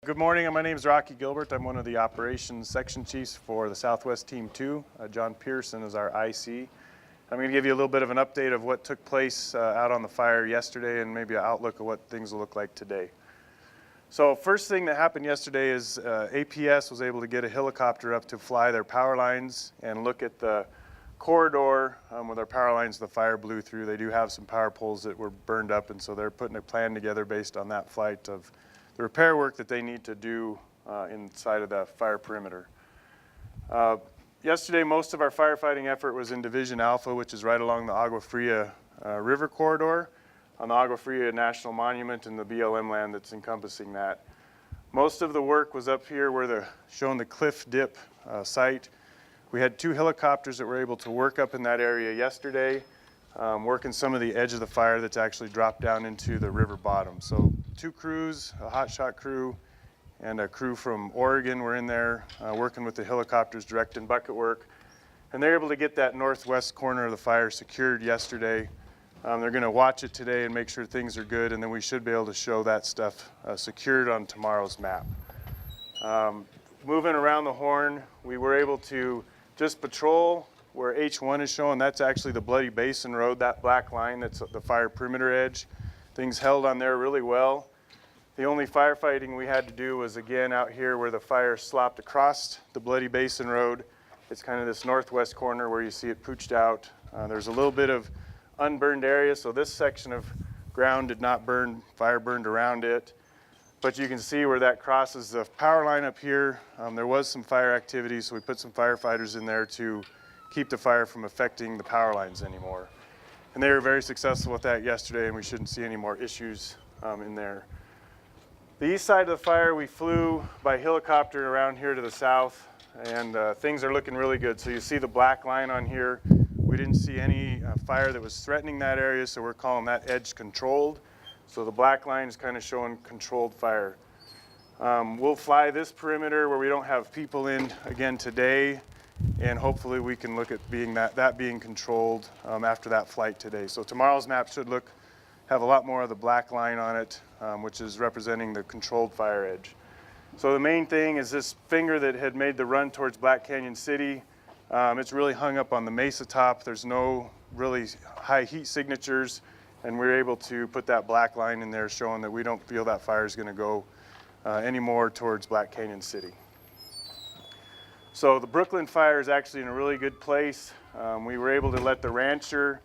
Good morning, my name is Rocky Gilbert. I'm one of the operations section chiefs for the Southwest Team 2. John Pierson is our IC. I'm going to give you a little bit of an update of what took place out on the fire yesterday and maybe an outlook of what things will look like today. So first thing that happened yesterday is APS was able to get a helicopter up to fly their power lines and look at the corridor with our power lines the fire blew through. They do have some power poles that were burned up, and so they're putting a plan together based on that flight of the repair work that they need to do inside of the fire perimeter. Yesterday, most of our firefighting effort was in Division Alpha, which is right along the Agua Fria River corridor on the Agua Fria National Monument and the BLM land that's encompassing that. Most of the work was up here where showing the cliff dip site. We had 2 helicopters that were able to work up in that area yesterday, working some of the edge of the fire that's actually dropped down into the river bottom. So 2 crews, a hotshot crew, and a crew from Oregon were in there working with the helicopters, directing bucket work. And they're able to get that northwest corner of the fire secured yesterday. They're going to watch it today and make sure things are good, and then we should be able to show that stuff secured on tomorrow's map. Moving around the horn, we were able to just patrol where H1 is showing. That's actually the Bloody Basin Road, that black line that's the fire perimeter edge. Things held on there really well. The only firefighting we had to do was again out here where the fire slopped across the Bloody Basin Road. It's kind of this northwest corner where you see it pooched out. There's a little bit of unburned area, so this section of ground did not burn, fire burned around it. But you can see where that crosses the power line up here. There was some fire activity, so we put some firefighters in there to keep the fire from affecting the power lines anymore. And they were very successful with that yesterday, and we shouldn't see any more issues in there. The east side of the fire, we flew by helicopter around here to the south, and things are looking really good. So you see the black line on here. We didn't see any fire that was threatening that area, so we're calling that edge controlled. So the black line is kind of showing controlled fire. We'll fly this perimeter where we don't have people in again today, and hopefully we can look at that being controlled after that flight today. So tomorrow's map should have a lot more of the black line on it, which is representing the controlled fire edge. So the main thing is this finger that had made the run towards Black Canyon City. It's really hung up on the mesa top. There's no really high heat signatures, and we're able to put that black line in there showing that we don't feel that fire is going to go any more towards Black Canyon City. So the Brooklyn fire is actually in a really good place. We were able to let the rancher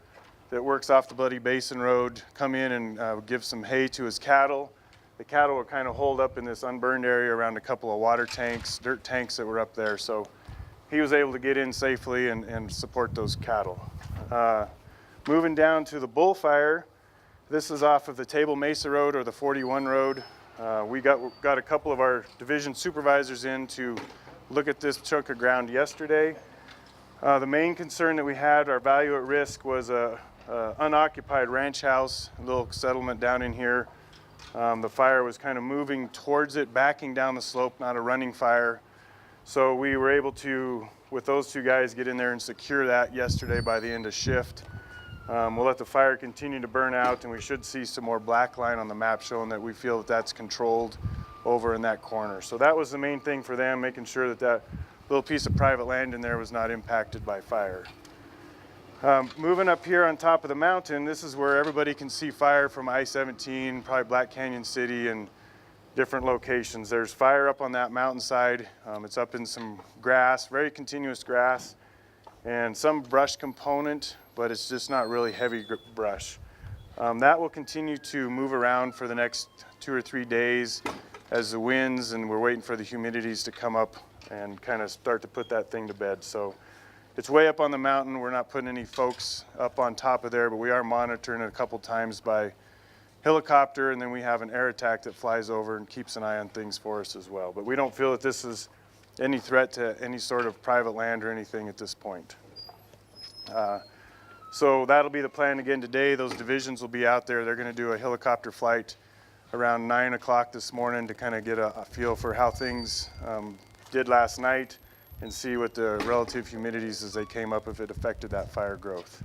that works off the Bloody Basin Road come in and give some hay to his cattle. The cattle were kind of holed up in this unburned area around a couple of water tanks, dirt tanks that were up there. So he was able to get in safely and support those cattle. Moving down to the bullfire, this is off of the Table Mesa Road or the 41 Road. We got a couple of our division supervisors in to look at this chunk of ground yesterday. The main concern that we had, our value at risk, was a unoccupied ranch house, a little settlement down in here. The fire was kind of moving towards it, backing down the slope, not a running fire. So we were able to, with those 2 guys, get in there and secure that yesterday by the end of shift. We'll let the fire continue to burn out, and we should see some more black line on the map showing that we feel that that's controlled over in that corner. So that was the main thing for them, making sure that that little piece of private land in there was not impacted by fire. Moving up here on top of the mountain, this is where everybody can see fire from I-17, probably Black Canyon City, and different locations. There's fire up on that mountainside. It's up in some grass, very continuous grass, and some brush component, but it's just not really heavy brush. That will continue to move around for the next 2 or 3 days as the winds, and we're waiting for the humidities to come up and kind of start to put that thing to bed. So it's way up on the mountain. We're not putting any folks up on top of there, but we are monitoring it a couple times by helicopter, and then we have an air attack that flies over and keeps an eye on things for us as well. But we don't feel that this is any threat to any sort of private land or anything at this point. So that'll be the plan again today. Those divisions will be out there. They're going to do a helicopter flight around 9 o'clock this morning to kind of get a feel for how things did last night and see what the relative humidities as they came up, if it affected that fire growth.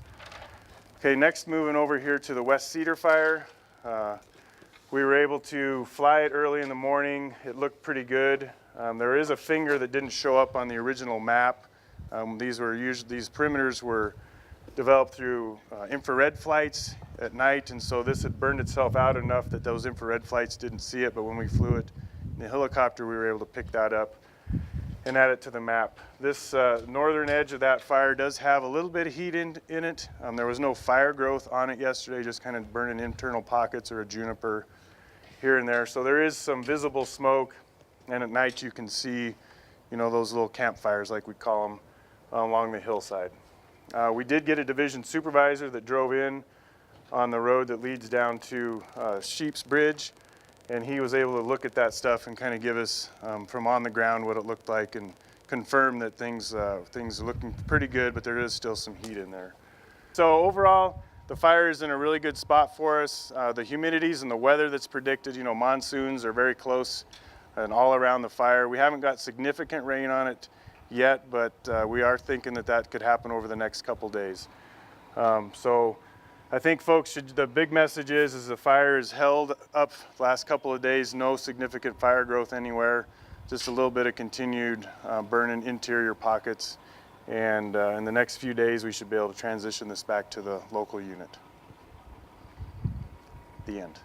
Okay, next moving over here to the West Cedar Fire. We were able to fly it early in the morning. It looked pretty good. There is a finger that didn't show up on the original map. These perimeters were developed through infrared flights at night, and so this had burned itself out enough that those infrared flights didn't see it, but when we flew it in the helicopter, we were able to pick that up and add it to the map. This northern edge of that fire does have a little bit of heat in it. There was no fire growth on it yesterday, just kind of burning internal pockets or a juniper here and there. So there is some visible smoke, and at night you can see, you know, those little campfires like we call them along the hillside. We did get a division supervisor that drove in on the road that leads down to Sheep's Bridge, and he was able to look at that stuff and kind of give us from on the ground what it looked like and confirm that things are looking pretty good, but there is still some heat in there. So overall, the fire is in a really good spot for us. The humidities and the weather that's predicted, you know, monsoons are very close and all around the fire. We haven't got significant rain on it yet, but we are thinking that that could happen over the next couple days. So I think folks the big message is the fire is held up the last couple of days, no significant fire growth anywhere, just a little bit of continued burning interior pockets. And in the next few days, we should be able to transition this back to the local unit. The end.